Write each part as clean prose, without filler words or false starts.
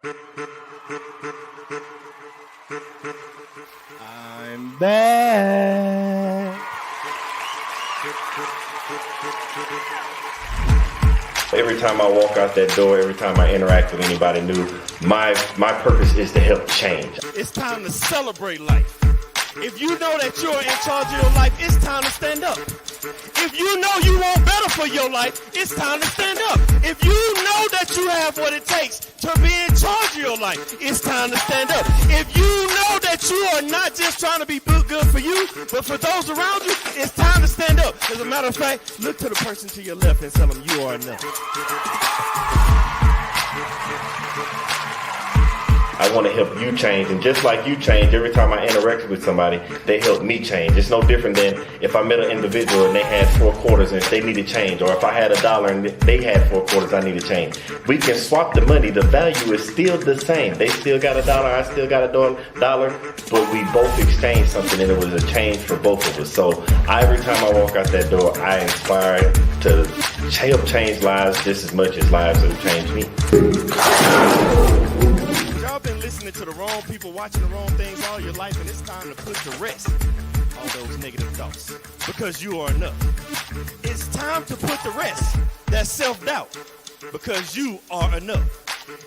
I'm back. Every time I walk out that door, every time I interact with anybody new, my purpose is to help change. It's time to celebrate life. If you know that you're in charge of your life, it's time to stand up. If you know you want better for your life, it's time to stand up. If you know that you have what it takes to be in charge of your life, it's time to stand up. If you know that you are not just trying to be good for you, but for those around you, it's time to stand up. As a matter of fact, look to the person to your left and tell them you are enough. I want to help you change, and just like you change, every time I interact with somebody, they help me change. It's no different than if I met an individual and they had 4 quarters and they needed change, or if I had $1 and they had 4 quarters, I need to change. We can swap the money. The value is still the same. They still got $1, I still got $1, but we both exchanged something, and it was a change for both of us. So every time I walk out that door, I inspire to help change lives just as much as lives have changed me. Y'all been listening to the wrong people, watching the wrong things all your life, and it's time to put to rest all those negative thoughts, because you are enough. It's time to put to rest that self-doubt, because you are enough.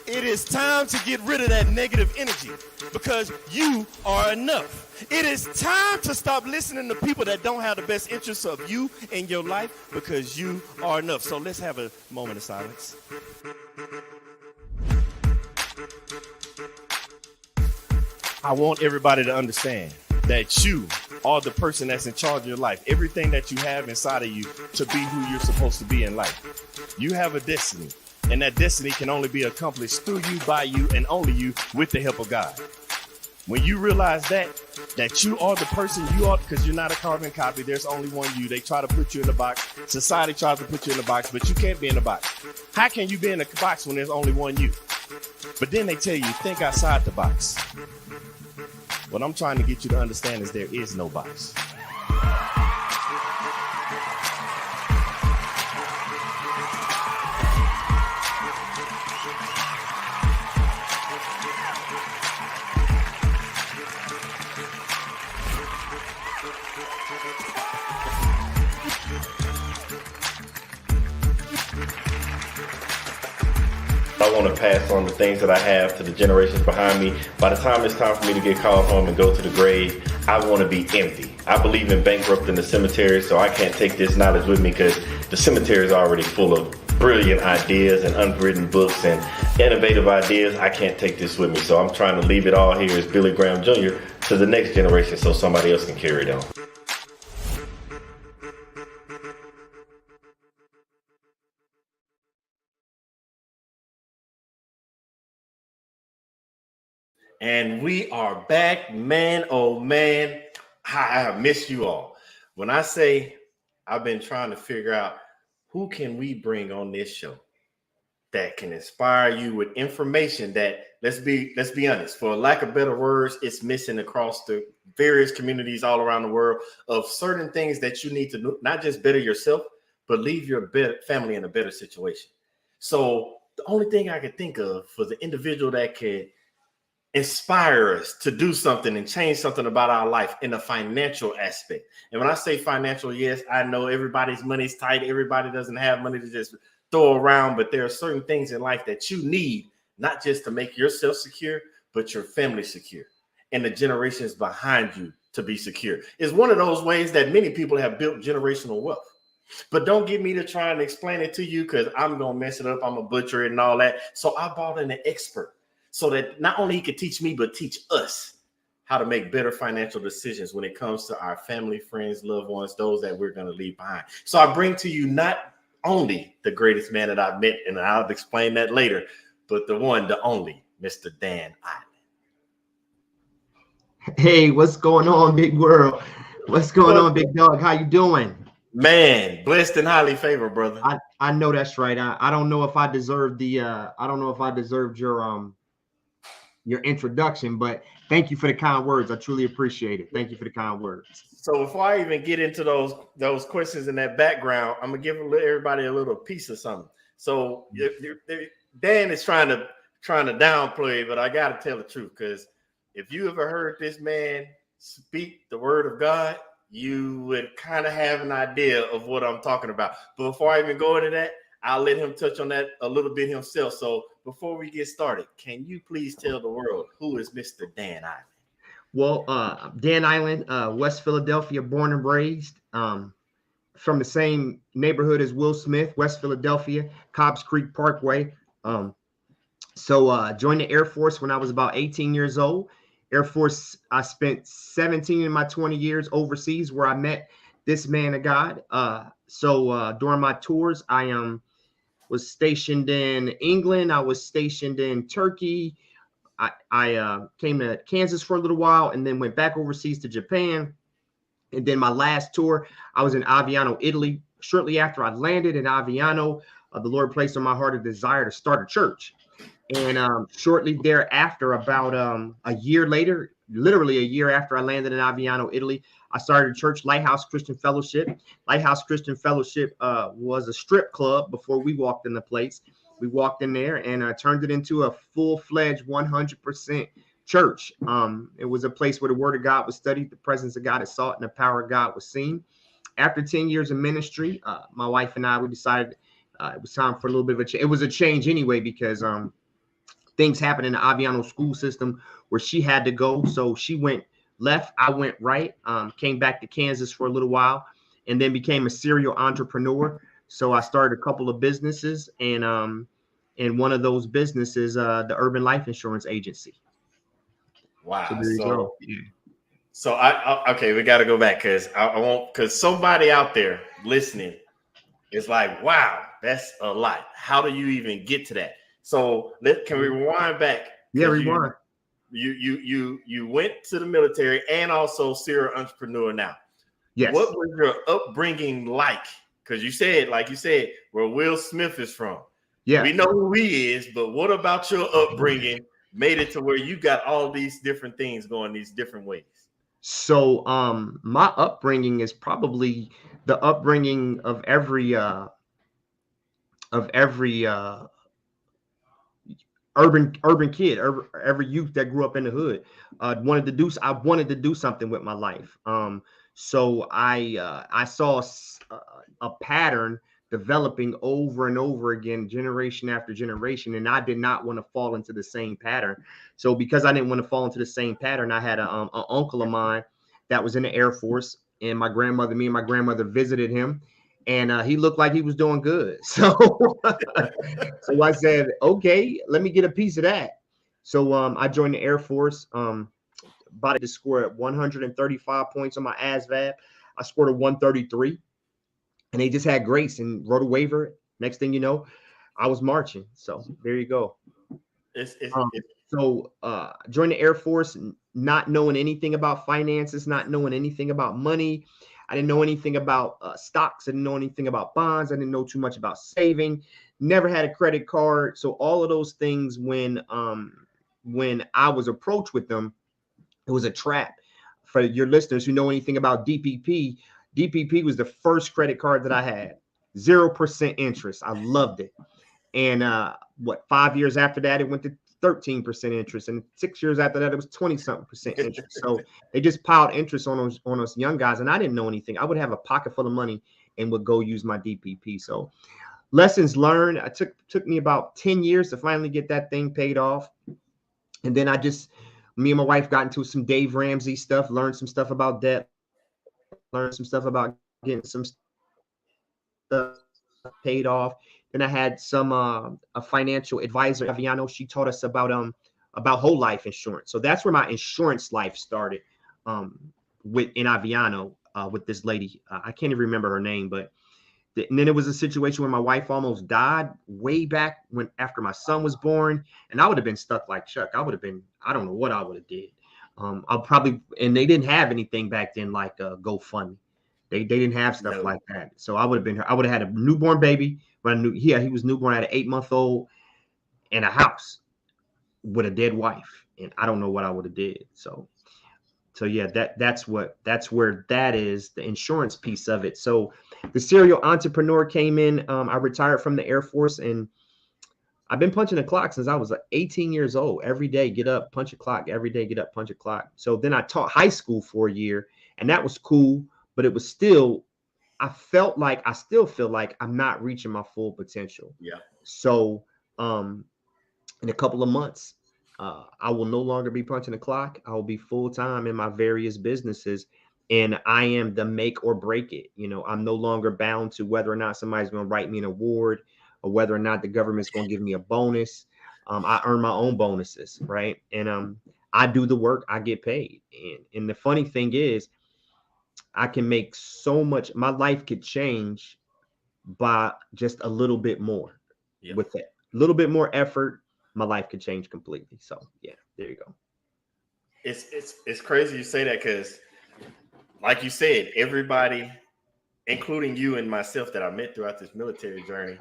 It is time to get rid of that negative energy, because you are enough. It is time to stop listening to people that don't have the best interests of you in your life, because you are enough. So let's have a moment of silence. I want everybody to understand that you are the person that's in charge of your life. Everything that you have inside of you to be who you're supposed to be in life. You have a destiny, and that destiny can only be accomplished through you, by you, and only you, with the help of God. When you realize that you are the person you are, because you're not a carbon copy, there's only one you. They try to put you in a box. Society tries to put you in a box, but you can't be in a box. How can you be in a box when there's only one you? But then they tell you, think outside the box. What I'm trying to get you to understand is there is no box. I want to pass on the things that I have to the generations behind me. By the time it's time for me to get called home and go to the grave, I want to be empty. I believe in bankrupting the cemetery, so I can't take this knowledge with me, because the cemetery is already full of brilliant ideas and unwritten books and innovative ideas. I can't take this with me, so I'm trying to leave it all here as Billy Graham Jr. to the next generation so somebody else can carry it on. And we are back, man. Oh man, I miss you all. When I say I've been trying to figure out who can we bring on this show that can inspire you with information that, let's be honest, for lack of better words, it's missing across the various communities all around the world, of certain things that you need to not just better yourself, but leave your family in a better situation. So the only thing I could think of for the individual that could inspire us to do something and change something about our life in a financial aspect. And when I say financial, yes, I know everybody's money's tight. Everybody doesn't have money to just throw around, but there are certain things in life that you need, not just to make yourself secure, but your family secure and the generations behind you to be secure. It's one of those ways that many people have built generational wealth. But don't get me to try and explain it to you, because I'm going to mess it up. I'm a butcher and all that. So I brought in an expert, so that not only he could teach me, but teach us how to make better financial decisions when it comes to our family, friends, loved ones, those that we're going to leave behind. So I bring to you not only the greatest man that I've met, and I'll explain that later, but the one, the only, Mr. Dan Island. Hey, what's going on, big world? What's going on, big dog? How you doing? Man, blessed and highly favored, brother. I know that's right. I don't know if I deserve your introduction, but thank you for the kind words. I truly appreciate it. Thank you for the kind words. So before I even get into those questions in that background, I'm gonna give everybody a little piece of something. So Dan is trying to trying to downplay it, but I got to tell the truth, because if you ever heard this man speak the word of God, you would kind of have an idea of what I'm talking about. But before I even go into that, I'll let him touch on that a little bit himself. So before we get started, can you please tell the world who is Mr. Dan Island? Well, Dan Island, West Philadelphia, born and raised, from the same neighborhood as Will Smith, West Philadelphia, Cobbs Creek Parkway. So joined the Air Force when I was about 18 years old. Air Force, I spent 17 in my 20 years overseas, where I met this man of God. So during my tours, I was stationed in England. I was stationed in Turkey. I came to Kansas for a little while and then went back overseas to Japan. And then my last tour, I was in Aviano, Italy. Shortly after I landed in Aviano, the Lord placed on my heart a desire to start a church. And shortly thereafter, about a year later, literally a year after I landed in Aviano, Italy, I started a church, Lighthouse Christian Fellowship. Lighthouse Christian Fellowship was a strip club before we walked in the place. We walked in there and turned it into a full-fledged 100% church. It was a place where the word of God was studied, the presence of God is sought, and the power of God was seen. After 10 years of ministry, my wife and I, we decided it was time for a little bit of a change. It was a change anyway, because things happened in the Aviano school system where she had to go. So she went left, I went right, came back to Kansas for a little while, and then became a serial entrepreneur. So I started a couple of businesses, and one of those businesses, the Urban Life Insurance Agency. Wow. So there you go. So I okay, we got to go back, because I won't, because somebody out there listening is like, wow, that's a lot. How do you even get to that? So can we rewind back? Yeah, rewind. You went to the military and also serial entrepreneur now. Yes. What was your upbringing like? Because you said, like you said, where Will Smith is from. Yeah. We know who he is, but what about your upbringing made it to where you got all these different things going these different ways? So my upbringing is probably the upbringing of every urban kid, every youth that grew up in the hood. I wanted to do something with my life. So I saw a pattern developing over and over again, generation after generation, and I did not want to fall into the same pattern. So because I didn't want to fall into the same pattern, I had an uncle of mine that was in the Air Force, and me and my grandmother visited him, and he looked like he was doing good. So so I said, okay, let me get a piece of that. So I joined the Air Force. About to score at 135 points on my ASVAB. I scored a 133, and they just had grace and wrote a waiver. Next thing you know, I was marching. So there you go. So joined the Air Force, not knowing anything about finances, not knowing anything about money. I didn't know anything about stocks. I didn't know anything about bonds. I didn't know too much about saving. Never had a credit card. So all of those things, when I was approached with them, it was a trap. For your listeners who know anything about DPP, DPP was the first credit card that I had. 0% interest. I loved it. And 5 years after that, it went to 13% interest, and 6 years after that, it was 20-something% interest. So they just piled interest on us young guys, and I didn't know anything. I would have a pocket full of money and would go use my DPP. So lessons learned. It took me about 10 years to finally get that thing paid off, and then me and my wife got into some Dave Ramsey stuff, learned some stuff about debt, learned some stuff about getting some stuff paid off. Then I had some a financial advisor, Aviano. She taught us about whole life insurance. So that's where my insurance life started in Aviano with this lady. I can't even remember her name, but and then it was a situation where my wife almost died way back after my son was born, and I would have been stuck like Chuck. I don't know what I would have did. And they didn't have anything back then like GoFundMe. They didn't have stuff like that. So I would have had a newborn baby. He was newborn at an 8-month-old in a house with a dead wife, and I don't know what I would have did. So yeah, that's where that is, the insurance piece of it. So the serial entrepreneur came in. I retired from the Air Force, and I've been punching the clock since I was 18 years old. Every day, get up, punch a clock. Every day, get up, punch a clock. So then I taught high school for a year, and that was cool, but it was still, I still feel like I'm not reaching my full potential. Yeah. So in a couple of months, I will no longer be punching the clock. I will be full time in my various businesses, and I am the make or break it. You know, I'm no longer bound to whether or not somebody's going to write me an award or whether or not the government's going to give me a bonus. I earn my own bonuses, right? And I do the work, I get paid. And the funny thing is, I can make so much. My life could change by just a little bit more. Yeah. With that little bit more effort, my life could change completely. So yeah, there you go. It's crazy you say that, because like you said, everybody, including you and myself that I met throughout this military journey,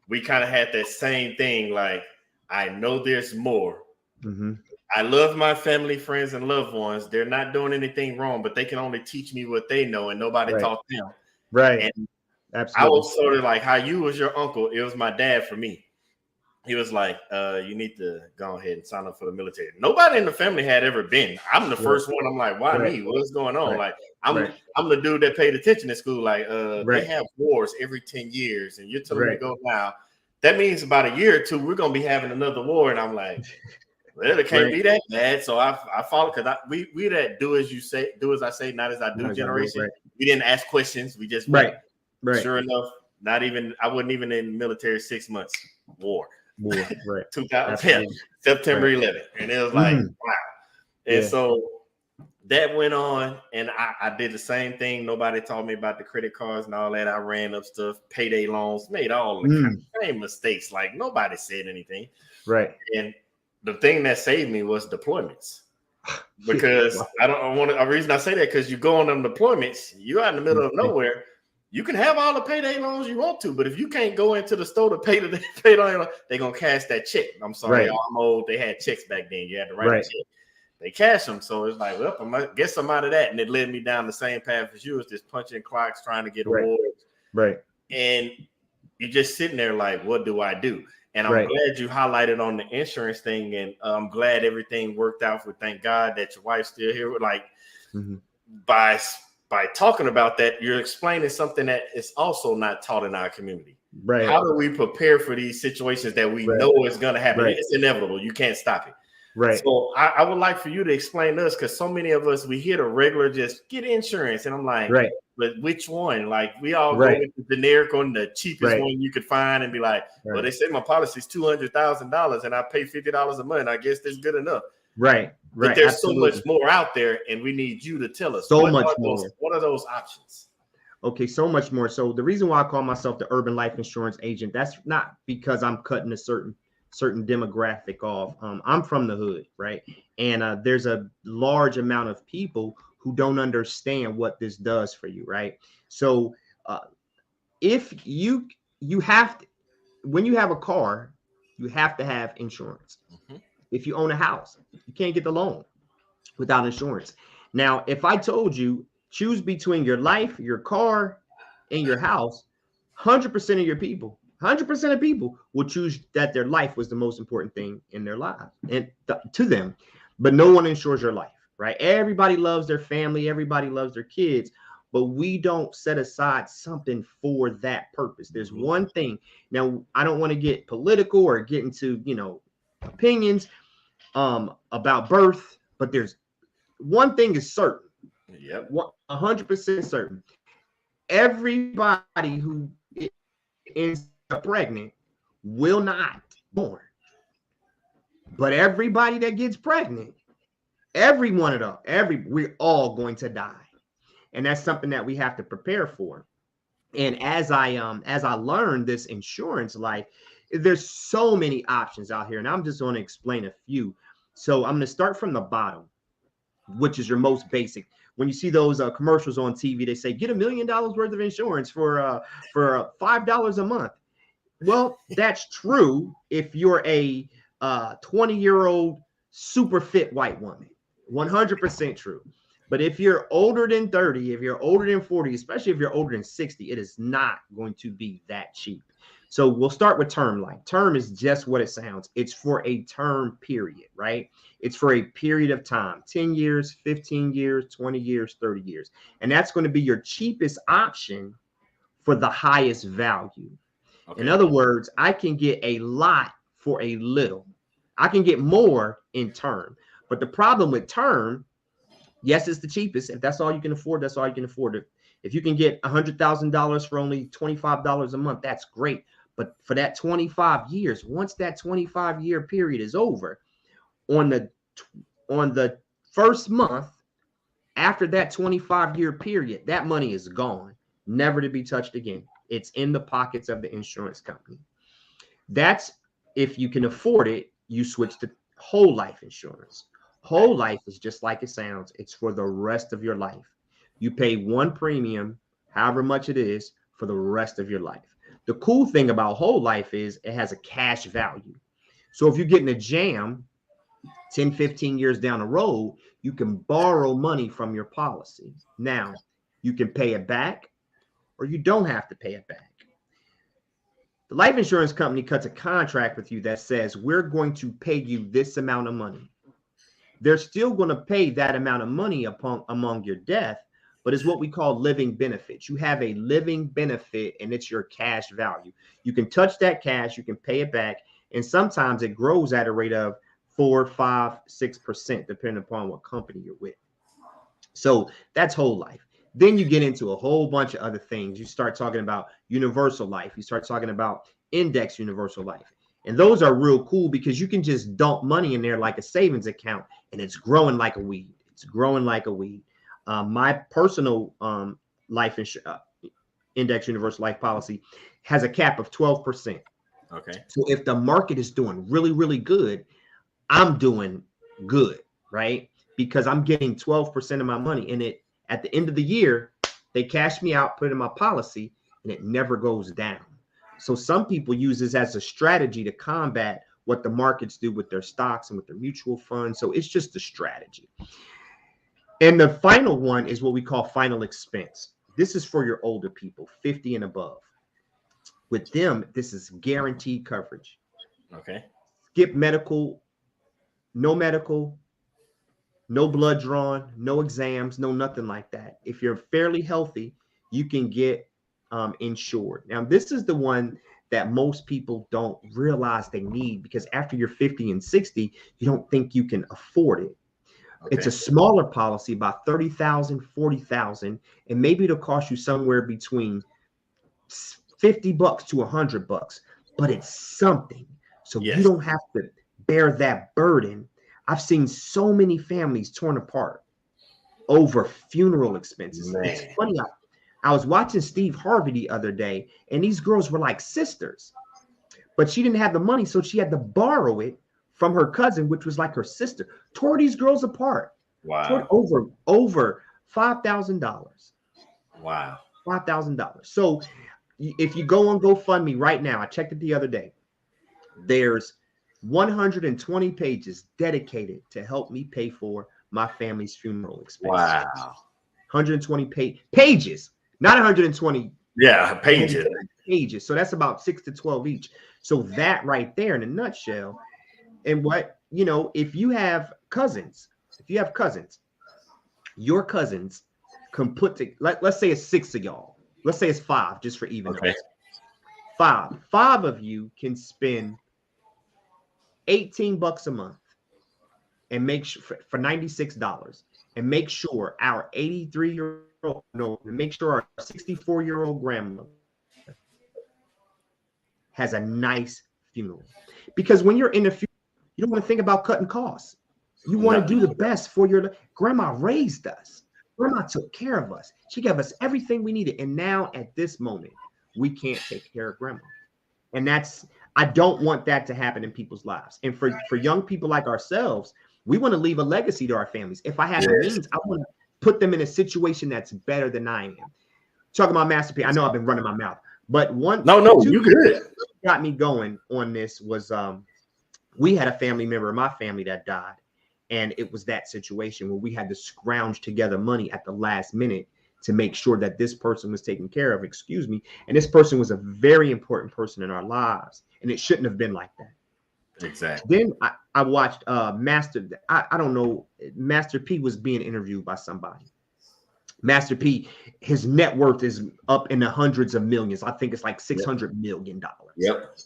we kind of had that same thing. Like, I know there's more. Mm-hmm. I love my family, friends, and loved ones. They're not doing anything wrong, but they can only teach me what they know, and nobody taught them. Right. And absolutely. I was sort of like how you was your uncle. It was my dad for me. He was like, you need to go ahead and sign up for the military. Nobody in the family had ever been. I'm the first one. I'm like, why me? What's going on? Like, I'm the dude that paid attention in school. Like, they have wars every 10 years, and you're telling me to go now. That means about a year or two, we're gonna be having another war. And I'm like, well, it can't be that bad. So I follow, because we that do as you say, do as I say, not as I do generation. We didn't ask questions. We just went. Sure enough, I wasn't even in the military 6 months. War. 2010, September 11th. And it was like, wow. And so that went on, and I did the same thing. Nobody taught me about the credit cards and all that. I ran up stuff, payday loans, made all the same mistakes. Like, nobody said anything. Right. And the thing that saved me was deployments. Because a reason I say that, because you go on them deployments, you're out in the middle of nowhere. You can have all the payday loans you want to, but if you can't go into the store to pay they're gonna cash that check. I'm sorry, I'm old. They had checks back then. You had to write a check. They cash them, so it's like, well, I might get some out of that, and it led me down the same path as you, was just punching clocks, trying to get awards. Right. And you're just sitting there like, what do I do? And I'm glad you highlighted on the insurance thing, and I'm glad everything worked out for. Thank God that your wife's still here. Like, by talking about that, you're explaining something that is also not taught in our community. Right. How do we prepare for these situations that we know is going to happen? It's inevitable. You can't stop it. Right. So I would like for you to explain to us, because so many of us, we hear the regular just get insurance. And I'm like, but which one? Like, we all go with the generic on the cheapest one you could find and be like, well, they say my policy is $200,000 and I pay $50 a month. I guess that's good enough. Right. But there's so much more out there, and we need you to tell us what are those options? Okay, so much more. So the reason why I call myself the urban life insurance agent, that's not because I'm cutting a certain demographic off. I'm from the hood, right? And there's a large amount of people who don't understand what this does for you, right? So if you have to, when you have a car, you have to have insurance. If you own a house, you can't get the loan without insurance. Now, if I told you choose between your life, your car, and your house, 100% of your people, 100% of people will choose that their life was the most important thing in their lives and to them. But no one insures your life, right? Everybody loves their family. Everybody loves their kids. But we don't set aside something for that purpose. There's one thing. Now, I don't want to get political or get into, opinions about birth, but there's one thing is certain. 100% certain. Everybody who is pregnant will not born, but everybody that gets pregnant, we're all going to die, and that's something that we have to prepare for. And as I learned this insurance life, there's so many options out here, and I'm just going to explain a few. So I'm going to start from the bottom, which is your most basic. When you see those commercials on TV, they say get $1 million worth of insurance for $5 a month. Well, that's true if you're a 20-year-old super fit white woman, 100% true. But if you're older than 30, if you're older than 40, especially if you're older than 60, it is not going to be that cheap. So we'll start with term life. Term is just what it sounds. It's for a term period, right? It's for a period of time, 10 years, 15 years, 20 years, 30 years. And that's going to be your cheapest option for the highest value. Okay. In other words, I can get a lot for a little. I can get more in term. But the problem with term, yes, it's the cheapest. If that's all you can afford, that's all you can afford. If you can get $100,000 for only $25 a month, that's great. But for that 25 years, once that 25-year period is over, on the first month after that 25-year period, that money is gone, never to be touched again. It's in the pockets of the insurance company. That's if you can afford it, you switch to whole life insurance. Whole life is just like it sounds. It's for the rest of your life. You pay one premium, however much it is, for the rest of your life. The cool thing about whole life is it has a cash value. So if you get in a jam 10, 15 years down the road, you can borrow money from your policy. Now, you can pay it back or you don't have to pay it back. The life insurance company cuts a contract with you that says we're going to pay you this amount of money. They're still going to pay that amount of money among your death, but it's what we call living benefits. You have a living benefit and it's your cash value. You can touch that cash, you can pay it back, and sometimes it grows at a rate of 4, 5, 6%, depending upon what company you're with. So that's whole life. Then you get into a whole bunch of other things. You start talking about universal life. You start talking about index universal life. And those are real cool because you can just dump money in there like a savings account and it's growing like a weed. It's growing like a weed. My personal life index universal life policy has a cap of 12%. Okay. So if the market is doing really, really good, I'm doing good, right? Because I'm getting 12% of my money in it. At the end of the year, they cash me out, put it in my policy, and it never goes down. So some people use this as a strategy to combat what the markets do with their stocks and with their mutual funds. So it's just a strategy. And the final one is what we call final expense. This is for your older people, 50 and above. With them, this is guaranteed coverage. Okay. Skip medical, no blood drawn, no exams, no nothing like that. If you're fairly healthy, you can get insured. Now, this is the one that most people don't realize they need because after you're 50 and 60, you don't think you can afford it. Okay. It's a smaller policy, about 30,000, 40,000, and maybe it'll cost you somewhere between $50 to $100, but it's something. So you don't have to bear that burden. I've seen so many families torn apart over funeral expenses. Man. It's funny. I was watching Steve Harvey the other day, and these girls were like sisters, but she didn't have the money, so she had to borrow it from her cousin, which was like her sister. Tore these girls apart. Wow. Over $5,000. Wow. $5,000. So if you go on GoFundMe right now, I checked it the other day, there's 120 pages dedicated to help me pay for my family's funeral expenses. Wow. 120 pages, not 120. Yeah, pages. Pages. So that's about 6 to 12 each. So that right there in a nutshell. And what, if you have cousins, your cousins can put to, let's say it's 6 of y'all. Let's say it's 5, just for even. Okay. 5 of you can spend $18 a month and make sure for $96 and make sure our 64-year-old grandmother has a nice funeral. Because when you're in the funeral, you don't want to think about cutting costs. You want to do the best for your grandma. Raised us. Grandma took care of us. She gave us everything we needed. And now at this moment, we can't take care of grandma. And I don't want that to happen in people's lives. And for young people like ourselves, we want to leave a legacy to our families. If I have the means, I want to put them in a situation that's better than I am. Talking about Master P, I know I've been running my mouth, but you good. Got me going on this was we had a family member of my family that died. And it was that situation where we had to scrounge together money at the last minute to make sure that this person was taken care of, excuse me. And this person was a very important person in our lives. And it shouldn't have been like that. Exactly. Then I watched Master, I don't know, Master P was being interviewed by somebody. Master P, his net worth is up in the hundreds of millions. I think it's like $600 million. Yep.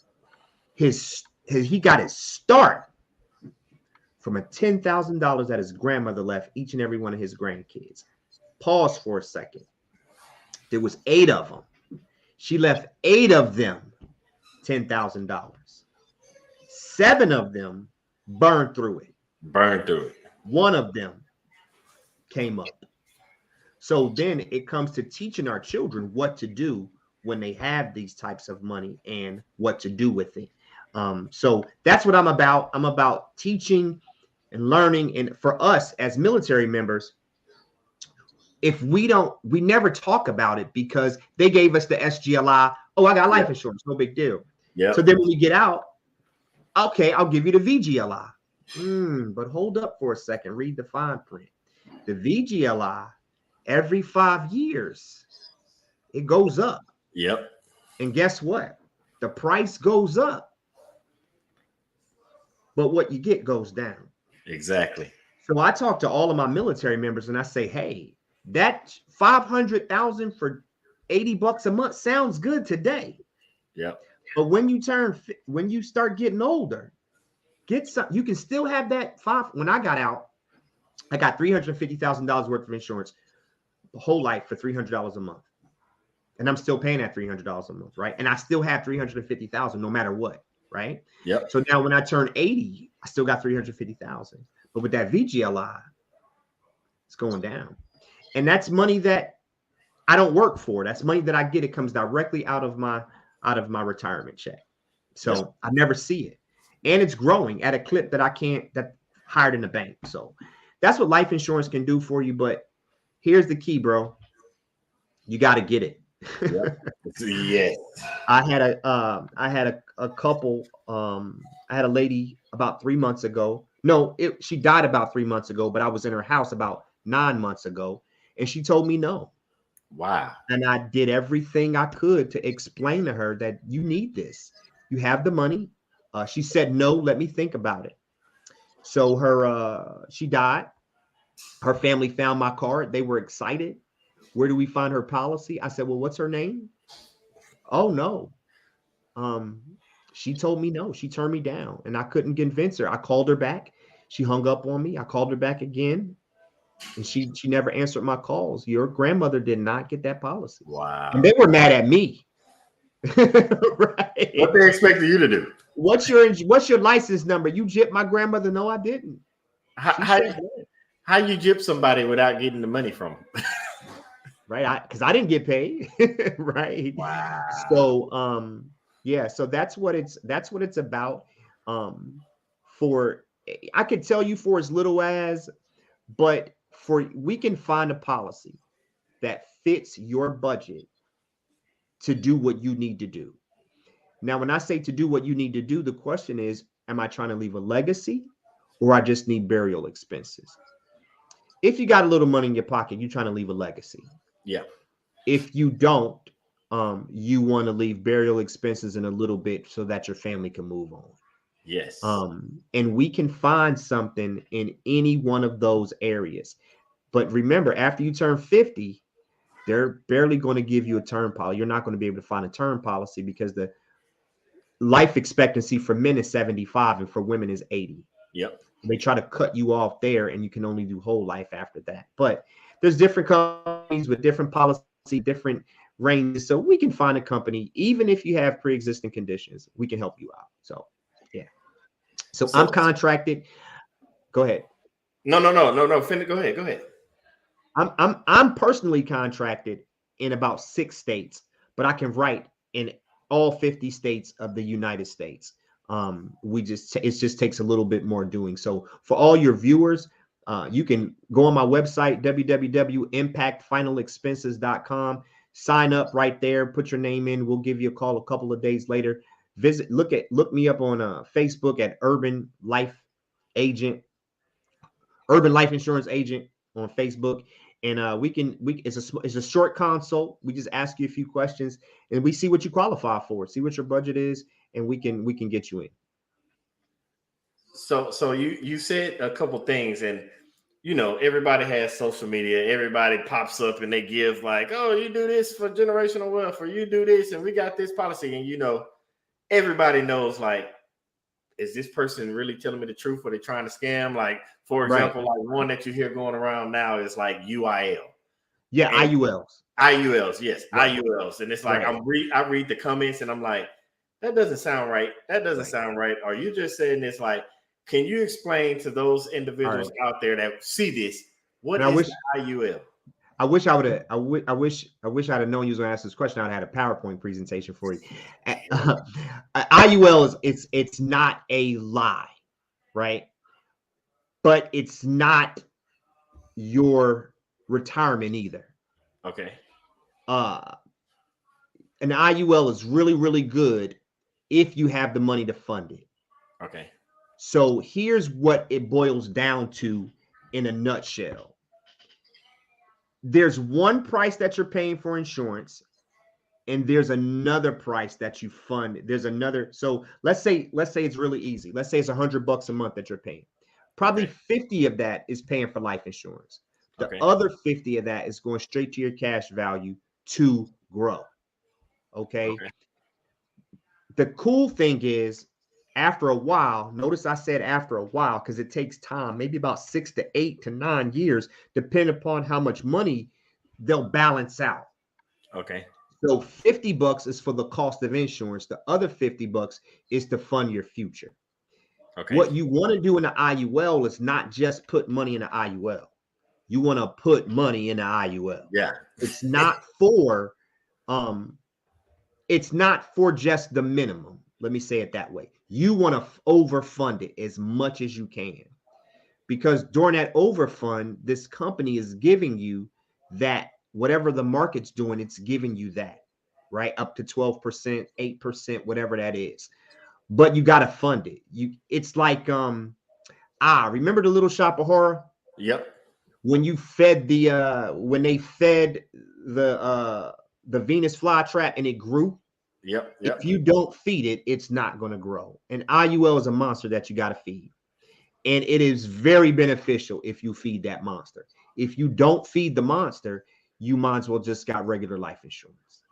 He got his start from a $10,000 that his grandmother left each and every one of his grandkids. Pause for a second. There was 8 of them. She left 8 of them $10,000. 7 of them burned through it. Burned through it. 1 of them came up. So then it comes to teaching our children what to do when they have these types of money and what to do with it. So that's what I'm about. I'm about teaching and learning. And for us as military members, if we never talk about it because they gave us the SGLI. Oh, I got life insurance. No big deal. Yeah. So then when we get out, okay, I'll give you the VGLI. But hold up for a second. Read the fine print. The VGLI, every 5 years, it goes up. Yep. And guess what? The price goes up. But what you get goes down. Exactly. So I talk to all of my military members and I say, hey, that $500,000 for $80 a month sounds good today. Yep. But when you start getting older, get some. You can still have that When I got out, I got $350,000 worth of insurance, the whole life for $300 a month, and I'm still paying that $300 a month, right? And I still have $350,000 no matter what, right? Yep. So now when I turn 80, I still got $350,000, but with that VGLI, it's going down, and that's money that I don't work for. That's money that I get. It comes directly out of my retirement check. So I never see it. And it's growing at a clip that that's higher than the bank. So that's what life insurance can do for you. But here's the key, bro. You got to get it. Yeah. I had a couple. I had a lady about 3 months ago. No, she died about 3 months ago, but I was in her house about 9 months ago. And she told me no. Wow. And I did everything I could to explain to her that you need this. You have the money. She said, no, let me think about it. So she died. Her family found my card. They were excited. Where do we find her policy? I said, well, what's her name? Oh, no. She told me no. She turned me down and I couldn't convince her. I called her back. She hung up on me. I called her back again. And she never answered my calls. Your grandmother did not get that policy. Wow. And they were mad at me. Right. What they expected you to do? What's your license number? You gypped my grandmother? No, I didn't. How you gyp somebody without getting the money from them? Right. Because I didn't get paid. Right. Wow. So yeah, so that's what it's about. I could tell you for as little as, but we can find a policy that fits your budget to do what you need to do. Now, when I say to do what you need to do, the question is, am I trying to leave a legacy or I just need burial expenses? If you got a little money in your pocket, you're trying to leave a legacy. Yeah. If you don't, you want to leave burial expenses in a little bit so that your family can move on. Yes. And we can find something in any one of those areas. But remember, after you turn 50, they're barely going to give you a term policy. You're not going to be able to find a term policy because the life expectancy for men is 75 and for women is 80. Yep. They try to cut you off there and you can only do whole life after that. But there's different companies with different policy, different ranges. So we can find a company, even if you have pre-existing conditions, we can help you out. So, yeah. So I'm contracted. Go ahead. No. Go ahead. I'm personally contracted in about 6 states, but I can write in all 50 states of the United States. It just takes a little bit more doing. So for all your viewers, you can go on my website, www.impactfinalexpenses.com, sign up right there, put your name in. We'll give you a call a couple of days later. Look me up on Facebook at Urban Life Insurance Agent on Facebook. And it's a short consult. We just ask you a few questions and we see what you qualify for, see what your budget is, and we can get you in. So you said a couple things, and everybody has social media. Everybody pops up and they give like, oh, you do this for generational wealth, or you do this, and we got this policy, and everybody knows like, is this person really telling me the truth, or they trying to scam? Like, for example, like one that you hear going around now is like UIL. Yeah, and IULs. IULs, yes, right. IULs. And it's like I read the comments and I'm like, that doesn't sound right. That doesn't sound right. Are you just saying this? Like, can you explain to those individuals out there that see this, what is IUL? I wish I'd have known you was gonna ask this question. I'd had a PowerPoint presentation for you. IUL is it's not a lie, right? But it's not your retirement either. Okay. An IUL is really, really good if you have the money to fund it. Okay. So here's what it boils down to in a nutshell. There's one price that you're paying for insurance, and there's another price that you fund. There's another. So let's say it's really easy. Let's say it's $100 a month that you're paying. Probably 50 of that is paying for life insurance. The other 50 of that is going straight to your cash value to grow. Okay. The cool thing is, after a while, notice I said after a while, because it takes time, maybe about 6 to 8 to 9 years, depending upon how much money they'll balance out. Okay. So $50 is for the cost of insurance. The other $50 is to fund your future. Okay. What you want to do in the IUL is not just put money in the IUL. You want to put money in the IUL. Yeah. It's not for just the minimum. Let me say it that way. You want to overfund it as much as you can, because during that overfund, this company is giving you that whatever the market's doing, it's giving you that, right? Up to 12%, 8%, whatever that is. But you got to fund it. It's like, remember the Little Shop of Horror? Yep. When you fed when they fed the Venus flytrap and it grew. Yep. If you don't feed it, it's not going to grow. And IUL is a monster that you got to feed. And it is very beneficial if you feed that monster. If you don't feed the monster, you might as well just got regular life insurance.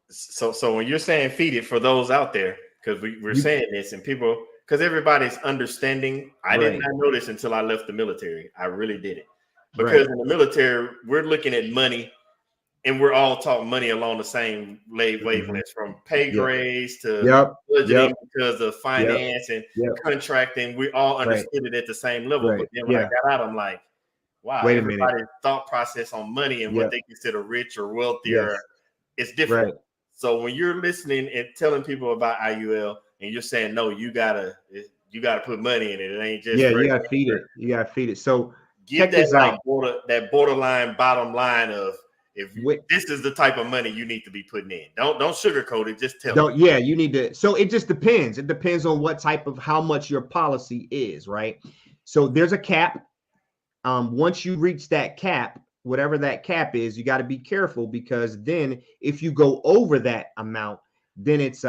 So when you're saying feed it, for those out there, because we're saying this and people, because everybody's understanding. I did not know this until I left the military. I really didn't. Because in the military, we're looking at money. And we're all talking money along the same wavelengths, from pay grades to budgeting because of finance and contracting. We all understood it at the same level. But then when I got out, I'm like, wow, everybody's thought process on money and what they consider rich or wealthy it's different. Right. So when you're listening and telling people about IUL and you're saying, no, you gotta put money in it. It ain't just you gotta feed it. You gotta feed it. So give that borderline bottom line of, this is the type of money you need to be putting in. Don't sugarcoat it. Just tell them. Yeah, you need to. So it just depends. It depends on how much your policy is, right? So there's a cap. Once you reach that cap, whatever that cap is, you got to be careful, because then if you go over that amount, then it's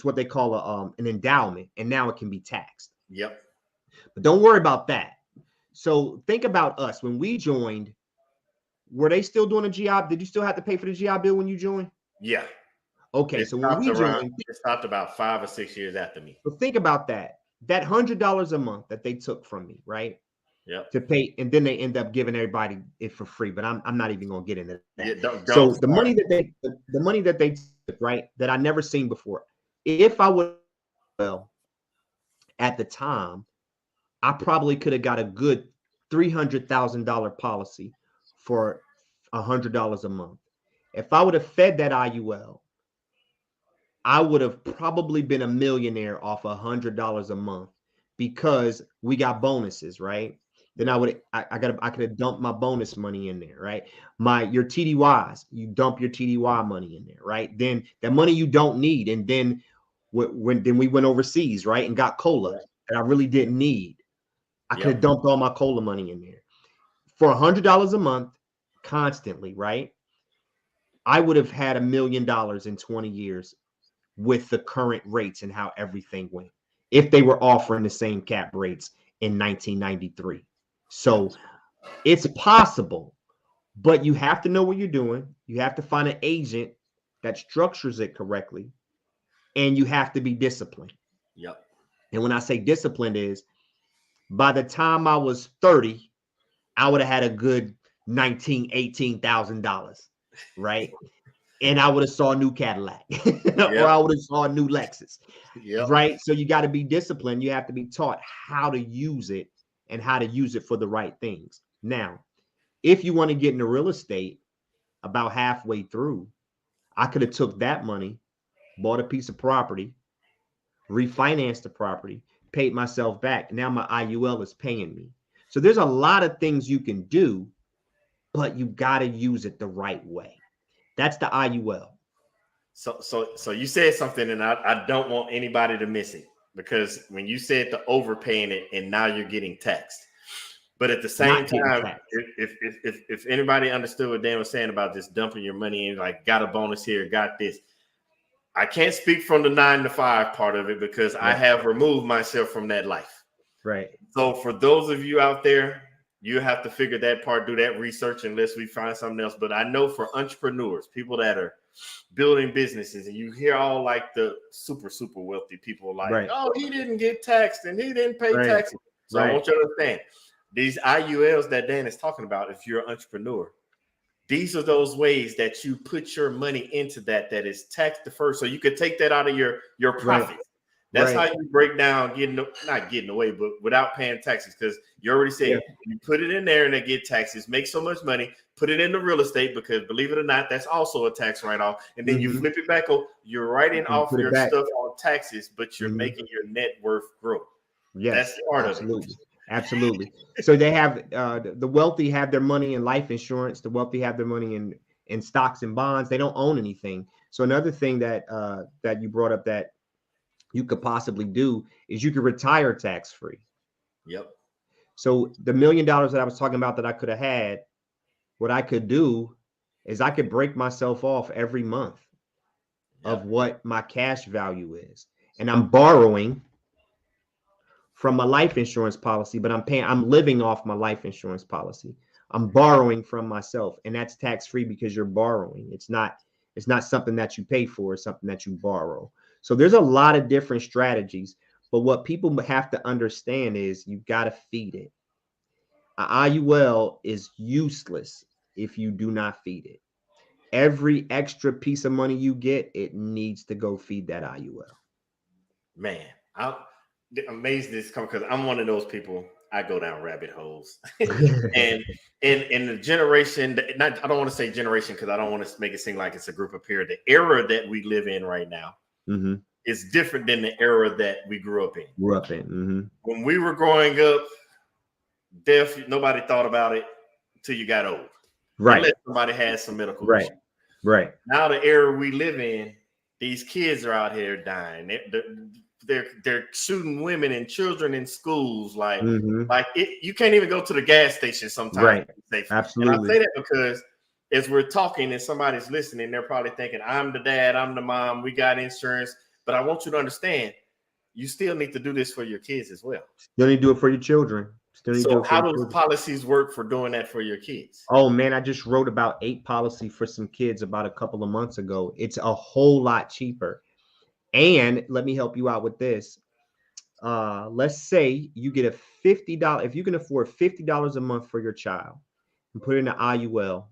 what they call an endowment, and now it can be taxed. Yep. But don't worry about that. So think about us when we joined. Were they still doing a GI? Did you still have to pay for the GI Bill when you joined? Yeah. Okay. So when we joined, it stopped about 5 or 6 years after me. So think about that. That $100 a month that they took from me, right? Yeah. To pay, and then they end up giving everybody it for free. But I'm not even gonna get into that. Yeah, don't so the money that they took, right, that I never seen before. If I would, at the time, I probably could have got a good $300,000 policy for $100 a month. If I would have fed that IUL, I would have probably been a millionaire off $100 a month, because we got bonuses, right? Then I could have dumped my bonus money in there, right? Your TDYs, you dump your TDY money in there, right? Then the money you don't need, and then when we went overseas, right, and got cola that I really didn't need, I could have dumped all my cola money in there. For $100 a month, constantly, right? I would have had $1 million in 20 years with the current rates and how everything went if they were offering the same cap rates in 1993. So it's possible, but you have to know what you're doing. You have to find an agent that structures it correctly, and you have to be disciplined. Yep. And when I say disciplined is by the time I was 30, I would have had a good $18,000, right? And I would have saw a new Cadillac or I would have saw a new Lexus, right? So you got to be disciplined. You have to be taught how to use it and how to use it for the right things. Now, if you want to get into real estate, about halfway through, I could have took that money, bought a piece of property, refinanced the property, paid myself back. Now my IUL is paying me. So there's a lot of things you can do, but you got to use it the right way. That's the IUL. So you said something, and I don't want anybody to miss it, because when you said the overpaying it, and now you're getting taxed. But at the same time, if anybody understood what Dan was saying about just dumping your money in, like got a bonus here, got this. I can't speak from the 9-to-5 part of it because I have removed myself from that life. Right. So for those of you out there, you have to figure that part, do that research unless we find something else. But I know for entrepreneurs, people that are building businesses, and you hear all like the super wealthy people like, oh, he didn't get taxed and he didn't pay taxes. So I want you to understand these IULs that Dan is talking about. If you're an entrepreneur, these are those ways that you put your money into that is tax deferred. So you could take that out of your profit. That's how you break down not getting away, but without paying taxes, because you already said you put it in there and they get taxes, make so much money, put it into real estate, because believe it or not, that's also a tax write-off. And then you flip it back. You're writing off your stuff on taxes, but you're making your net worth grow. Yes, that's part of it. Absolutely. So they have the wealthy have their money in life insurance. The wealthy have their money in stocks and bonds. They don't own anything. So another thing that you brought up that you could possibly do is you could retire tax-free. Yep. So the $1 million that I was talking about that I could have had, what I could do is I could break myself off every month of what my cash value is. And I'm borrowing from my life insurance policy, but I'm living off my life insurance policy. I'm borrowing from myself, and that's tax-free because you're borrowing. It's not something that you pay for, it's something that you borrow. So there's a lot of different strategies, but what people have to understand is you got to feed it. An IUL is useless if you do not feed it. Every extra piece of money you get, it needs to go feed that IUL. Man, I'm amazed this comes because I'm one of those people. I go down rabbit holes, and in the generation, I don't want to say generation because I don't want to make it seem like it's a group of peers. The era that we live in right now is different than the era that we grew up in. When we were growing up, death, nobody thought about it until you got old. Right. Unless somebody had some medical issue. Right. Now the era we live in, these kids are out here dying. They're shooting women and children in schools. You can't even go to the gas station sometimes. Right. Absolutely. And I say that because as we're talking and somebody's listening, they're probably thinking, I'm the dad, I'm the mom, we got insurance. But I want you to understand, you still need to do this for your kids as well. You need to do it for your children. So how do policies work for doing that for your kids? Oh man, I just wrote about 8 policies for some kids about a couple of months ago. It's a whole lot cheaper. And let me help you out with this. Let's say you get a $50, if you can afford $50 a month for your child and put it in an IUL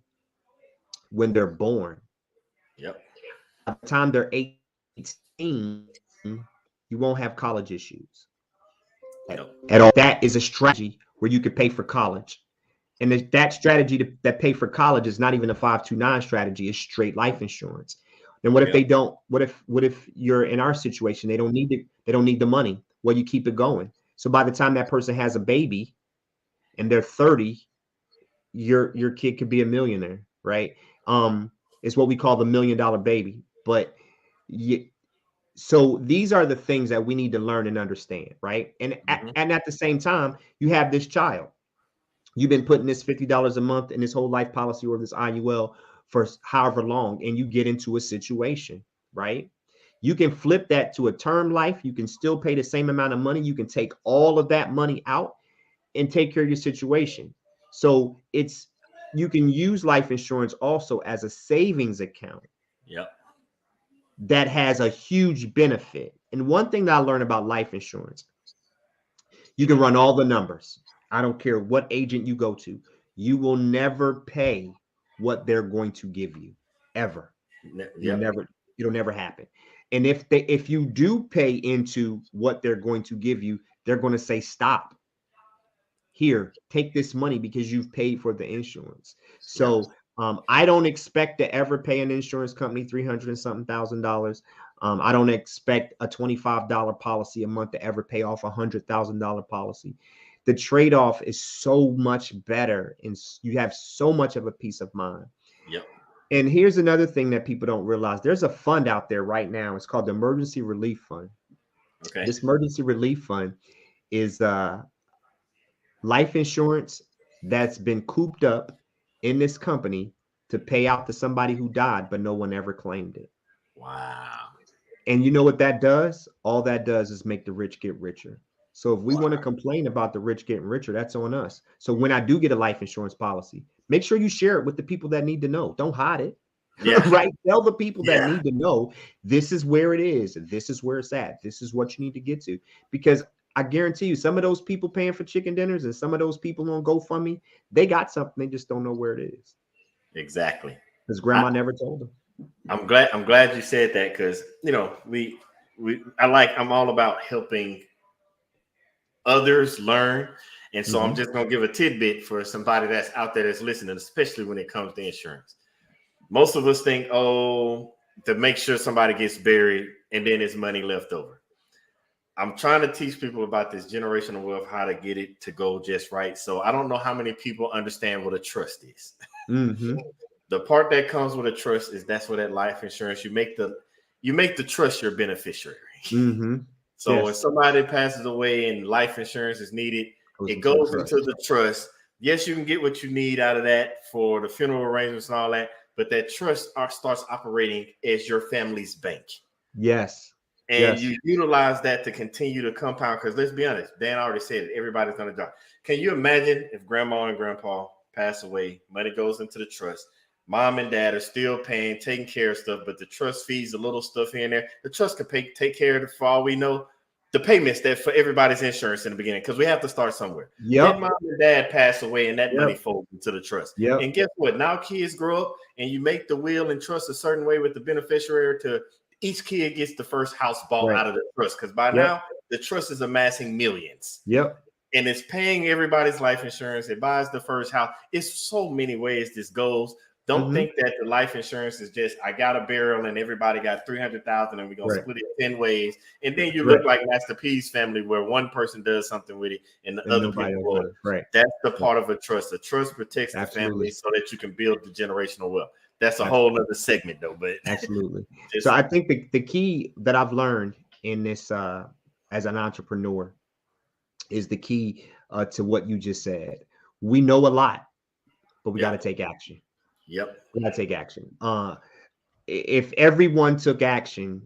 when they're born. Yep. By the time they're 18, you won't have college issues. At all. That is a strategy where you could pay for college. And that strategy that pay for college is not even a 529 strategy, it's straight life insurance. And what if they don't? What if you're in our situation? They don't need the money. Well, you keep it going. So by the time that person has a baby and they're 30, your kid could be a millionaire, right? It's what we call the $1 million baby. But so these are the things that we need to learn and understand, right? And at the same time, you have this child. You've been putting this $50 a month in this whole life policy or this IUL for however long, and you get into a situation, right? You can flip that to a term life. You can still pay the same amount of money. You can take all of that money out and take care of your situation. So you can use life insurance also as a savings account. Yep. That has a huge benefit. And one thing that I learned about life insurance, you can run all the numbers. I don't care what agent you go to. You will never pay what they're going to give you ever. Yep. It'll never happen. And if you do pay into what they're going to give you, they're going to say, stop. Here, take this money because you've paid for the insurance. So I don't expect to ever pay an insurance company $300 and something thousand. I don't expect a $25 policy a month to ever pay off a $100,000 policy. The trade-off is so much better, and you have so much of a peace of mind. Yep. And here's another thing that people don't realize. There's a fund out there right now. It's called the Emergency Relief Fund. Okay. This Emergency Relief Fund is life insurance that's been cooped up in this company to pay out to somebody who died, but no one ever claimed it. Wow. And you know what that does? All that does is make the rich get richer. So if we want to complain about the rich getting richer, that's on us. So when I do get a life insurance policy, make sure you share it with the people that need to know. Don't hide it. Yeah. Right? Tell the people that need to know this is where it is. This is where it's at. This is what you need to get to. Because I guarantee you, some of those people paying for chicken dinners and some of those people on GoFundMe, they got something. They just don't know where it is. Exactly. Because grandma never told them. I'm glad you said that, because I'm all about helping others learn. And so I'm just gonna give a tidbit for somebody that's out there that's listening, especially when it comes to insurance. Most of us think, to make sure somebody gets buried and then there's money left over. I'm trying to teach people about this generational wealth, how to get it to go just right. So I don't know how many people understand what a trust is. The part that comes with a trust is that's where that life insurance, you make the trust your beneficiary. So when somebody passes away and life insurance is needed, it goes into the trust. Yes, you can get what you need out of that for the funeral arrangements and all that, but that trust starts operating as your family's bank. Yes. And you utilize that to continue to compound. Because let's be honest, Dan already said it. Everybody's going to die. Can you imagine if grandma and grandpa pass away, money goes into the trust, mom and dad are still paying, taking care of stuff, but the trust feeds a little stuff in there. The trust can take care of it for all we know. The payments that for everybody's insurance in the beginning, because we have to start somewhere. Then mom and dad pass away and that money folds into the trust. And guess what? Now kids grow up and you make the will and trust a certain way with the beneficiary to each kid gets the first house bought out of the trust. Because by now the trust is amassing millions. And it's paying everybody's life insurance. It buys the first house. It's so many ways this goes. Don't think that the life insurance is just, I got a barrel and everybody got 300,000 and we're going to split it 10 ways. And then you look like Master P's family where one person does something with it and the other people will. That's the part of a trust. A trust protects the family so that you can build the generational wealth. That's a whole other segment though, but absolutely. So I think the key that I've learned in this as an entrepreneur is the key to what you just said. We know a lot, but we got to take action. We got to take action. If everyone took action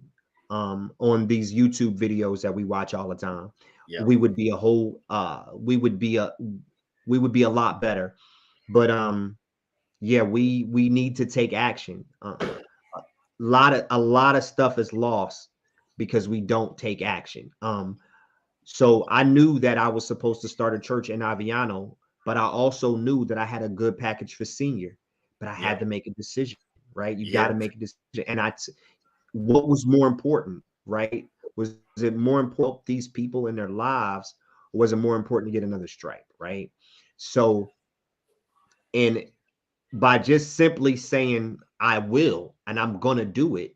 on these YouTube videos that we watch all the time, we would be we would be a lot better. But we need to take action. A lot of stuff is lost because we don't take action. So I knew that I was supposed to start a church in Aviano, but I also knew that I had a good package for senior. But I had to make a decision, right? You got to make a decision. And what was more important, right? Was it more important these people in their lives, or was it more important to get another stripe, right? So, and by just simply saying, I will, and I'm going to do it,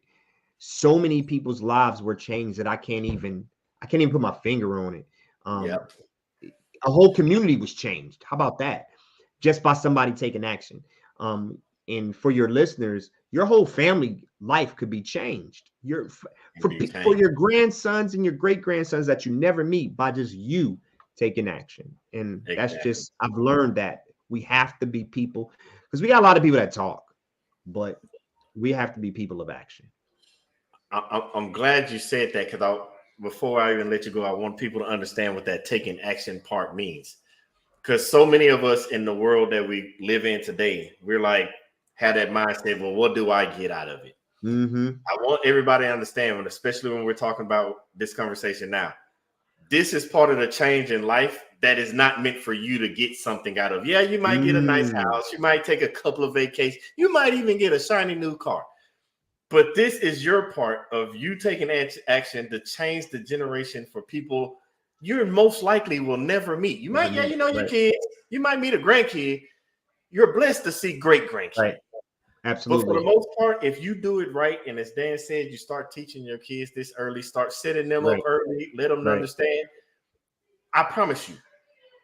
so many people's lives were changed that I can't even put my finger on it. A whole community was changed. How about that? Just by somebody taking action. And for your listeners, your whole family life could be changed. For your grandsons and your great grandsons that you never meet by just you taking action. And that's just, I've learned that We have to be people, because we got a lot of people that talk, but we have to be people of action. I'm glad you said that, because before I even let you go, I want people to understand what that taking action part means. Because so many of us in the world that we live in today, we're like, have that mindset, well, what do I get out of it? Mm-hmm. I want everybody to understand, especially when we're talking about this conversation now, this is part of the change in life that is not meant for you to get something out of. Yeah, you might get a nice house. You might take a couple of vacations. You might even get a shiny new car. But this is your part of you taking action to change the generation for people you most likely will never meet. You might, your kids. You might meet a grandkid. You're blessed to see great grandkids. Right. Absolutely. But for the most part, if you do it right, and as Dan said, you start teaching your kids this early, start setting them up early, let them understand. I promise you,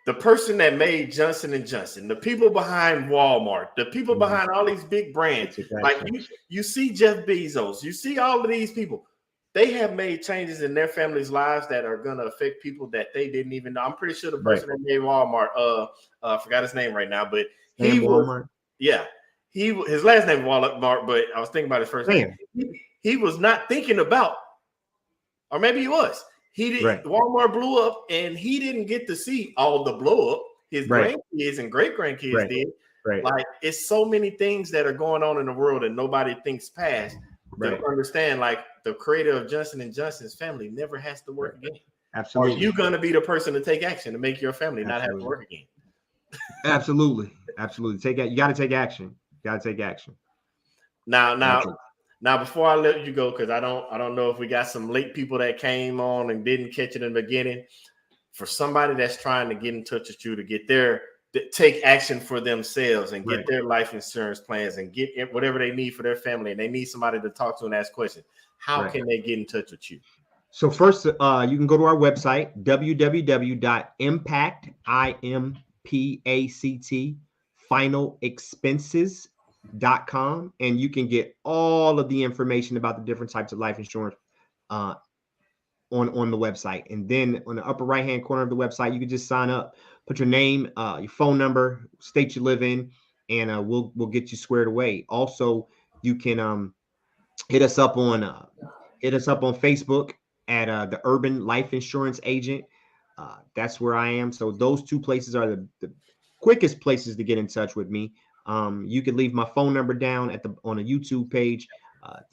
the person that made Johnson & Johnson, the people behind Walmart, the people behind all these big brands, like you see Jeff Bezos, you see all of these people, they have made changes in their families' lives that are going to affect people that they didn't even know. I'm pretty sure the person that made Walmart, I forgot his name right now, but he was, Walmart. Yeah, his last name was Walmart, but I was thinking about his first name. He was not thinking about, or maybe he was. He did. Walmart blew up, and he didn't get to see all the blow up. His grandkids and great grandkids did. Like, it's so many things that are going on in the world and nobody thinks past. To understand, like, the creator of Johnson & Johnson's family never has to work again. Absolutely. Are you going to be the person to take action to make your family not have to work again? Absolutely. You got to take action. Now, before I let you go, because I don't know if we got some late people that came on and didn't catch it in the beginning. For somebody that's trying to get in touch with you to take action for themselves and get their life insurance plans and get whatever they need for their family, and they need somebody to talk to and ask questions, how can they get in touch with you? So first, you can go to our website, finalexpenses.com, and you can get all of the information about the different types of life insurance on the website. And then on the upper right hand corner of the website, you can just sign up, put your name, your phone number, state you live in, and we'll get you squared away. Also, you can hit us up on Facebook at the Urban Life Insurance Agent. That's where I am. So those two places are the quickest places to get in touch with me. You can leave my phone number down on a YouTube page,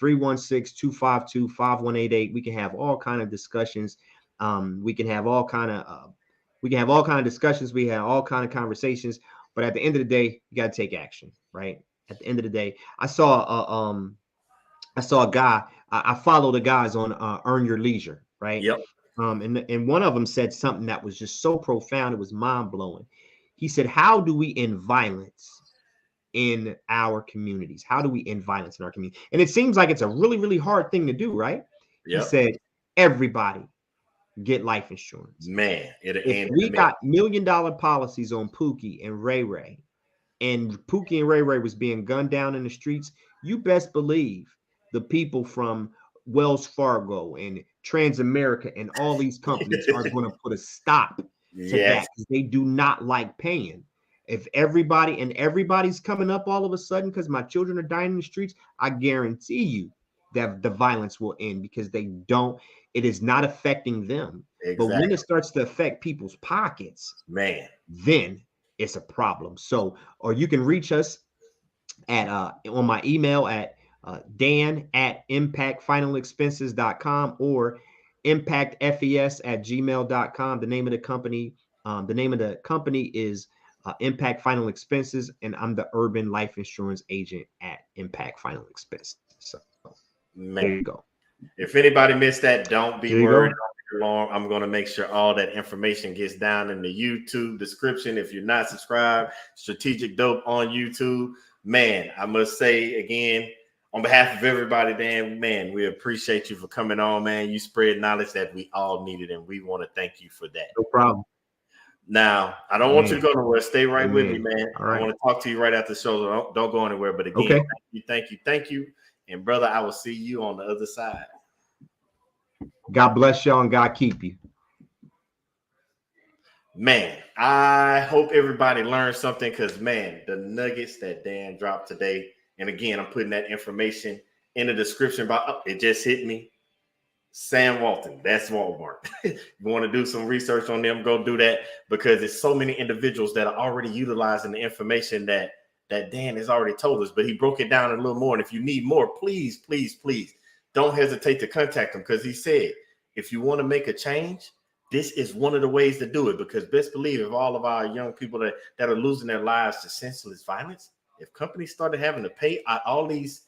316-252-5188. We can have all kind of discussions. We can have all kind of discussions. We have all kind of conversations. But at the end of the day, you got to take action, right? At the end of the day, I saw a guy. I follow the guys on Earn Your Leisure, right? Yep. And one of them said something that was just so profound. It was mind blowing. He said, "How do we end violence in our communities? How do we end violence in our community?" And it seems like it's a really, really hard thing to do, right? Yep. He said, "Everybody get life insurance." Man, if we got $1 million policies on Pookie and Ray Ray, and Pookie and Ray Ray was being gunned down in the streets, you best believe the people from Wells Fargo and Transamerica and all these companies are going to put a stop to that, because they do not like paying. If everybody's coming up all of a sudden because my children are dying in the streets, I guarantee you that the violence will end, because it is not affecting them. Exactly. But when it starts to affect people's pockets, then it's a problem. So, or you can reach us at on my email at dan@impactfinalexpenses.com or impactfes@gmail.com. The name of the company is Impact Final Expenses, and I'm the Urban Life Insurance Agent at Impact Final Expenses. So there you go. If anybody missed that, don't be worried. Long. I'm going to make sure all that information gets down in the YouTube description. If you're not subscribed, Strategic Dope on YouTube. Man, I must say again, on behalf of everybody, Dan, man, we appreciate you for coming on, man. You spread knowledge that we all needed, and we want to thank you for that. No problem. Now, I don't want you to go nowhere. Stay right with me, man. Right. I want to talk to you right after the show. So don't go anywhere. But again, thank you. And brother, I will see you on the other side. God bless y'all and God keep you. Man, I hope everybody learned something because, man, the nuggets that Dan dropped today, and again, I'm putting that information in the description box. Oh, it just hit me. Sam Walton, that's Walmart. You want to do some research on them, go do that, because there's so many individuals that are already utilizing the information that Dan has already told us, but he broke it down a little more. And if you need more, please, please, please don't hesitate to contact him, because he said, if you want to make a change, this is one of the ways to do it, because best believe if all of our young people that are losing their lives to senseless violence, if companies started having to pay all these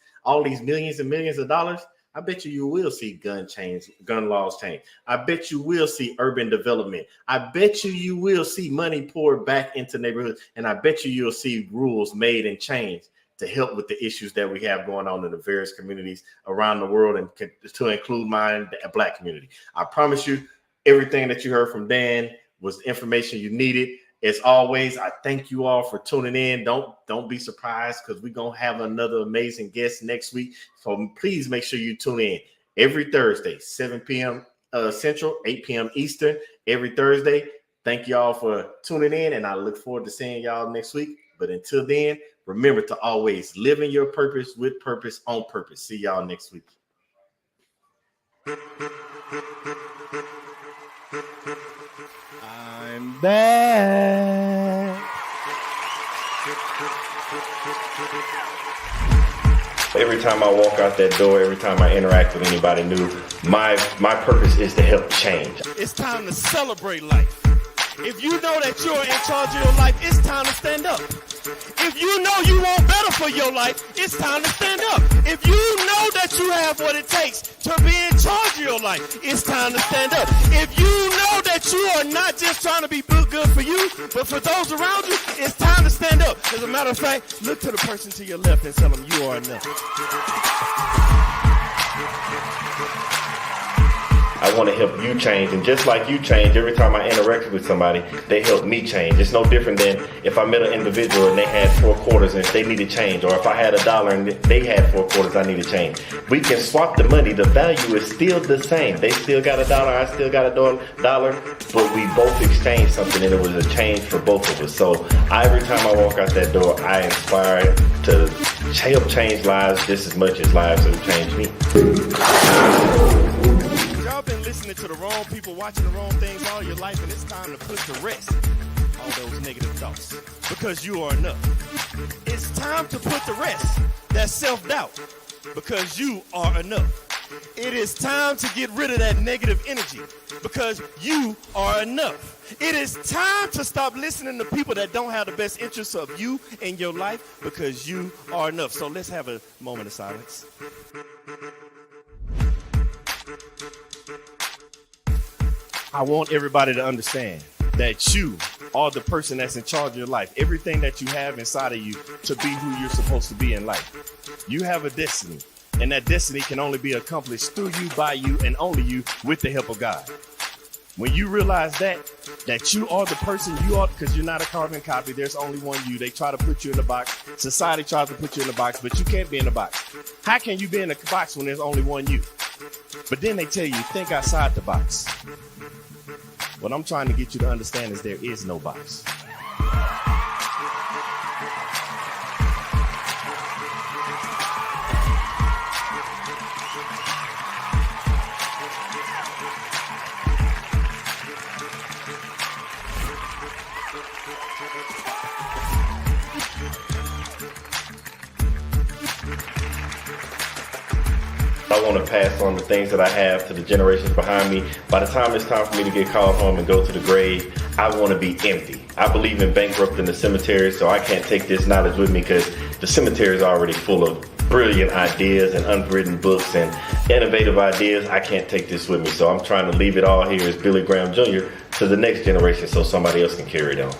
millions and millions of dollars, I bet you will see gun laws change. I bet you will see urban development. I bet you will see money poured back into neighborhoods. And I bet you'll see rules made and changed to help with the issues that we have going on in the various communities around the world, and to include mine, the Black community. I promise you, everything that you heard from Dan was the information you needed. As always, I thank you all for tuning in. Don't be surprised, because we're going to have another amazing guest next week. So please make sure you tune in every Thursday, 7 p.m. Central, 8 p.m. Eastern, every Thursday. Thank you all for tuning in, and I look forward to seeing y'all next week. But until then, remember to always live in your purpose, with purpose, on purpose. See y'all next week. I'm back. Every time I walk out that door, every time I interact with anybody new, my purpose is to help change. It's time to celebrate life. If you know that you're in charge of your life, it's time to stand up. If you know you want better for your life, it's time to stand up. If you know that you have what it takes to be in charge of your life, it's time to stand up. If you know that you are not just trying to be good for you, but for those around you, it's time to stand up. As a matter of fact, look to the person to your left and tell them you are enough. I want to help you change, and just like you change, every time I interact with somebody, they help me change. It's no different than if I met an individual and they had 4 quarters and they needed change, or if I had $1 and they had 4 quarters, I need to change. We can swap the money. The value is still the same. They still got $1, I still got $1, but we both exchanged something, and it was a change for both of us. So every time I walk out that door, I inspire to help change lives just as much as lives have changed me. Y'all been listening to the wrong people, watching the wrong things all your life, and it's time to put to rest all those negative thoughts, because you are enough. It's time to put to rest that self-doubt, because you are enough. It is time to get rid of that negative energy, because you are enough. It is time to stop listening to people that don't have the best interests of you in your life, because you are enough. So let's have a moment of silence. I want everybody to understand that you are the person that's in charge of your life. Everything that you have inside of you to be who you're supposed to be in life. You have a destiny, and that destiny can only be accomplished through you, by you, and only you, with the help of God. When you realize that you are the person you are, because you're not a carbon copy, there's only one you. They try to put you in a box. Society tries to put you in a box, but you can't be in a box. How can you be in a box when there's only one you? But then they tell you, think outside the box. What I'm trying to get you to understand is there is no box. I want to pass on the things that I have to the generations behind me. By the time it's time for me to get called home and go to the grave, I want to be empty. I believe in bankrupting the cemetery, so I can't take this knowledge with me, because the cemetery is already full of brilliant ideas and unwritten books and innovative ideas. I can't take this with me, so I'm trying to leave it all here as Billy Graham Jr. to the next generation so somebody else can carry it on.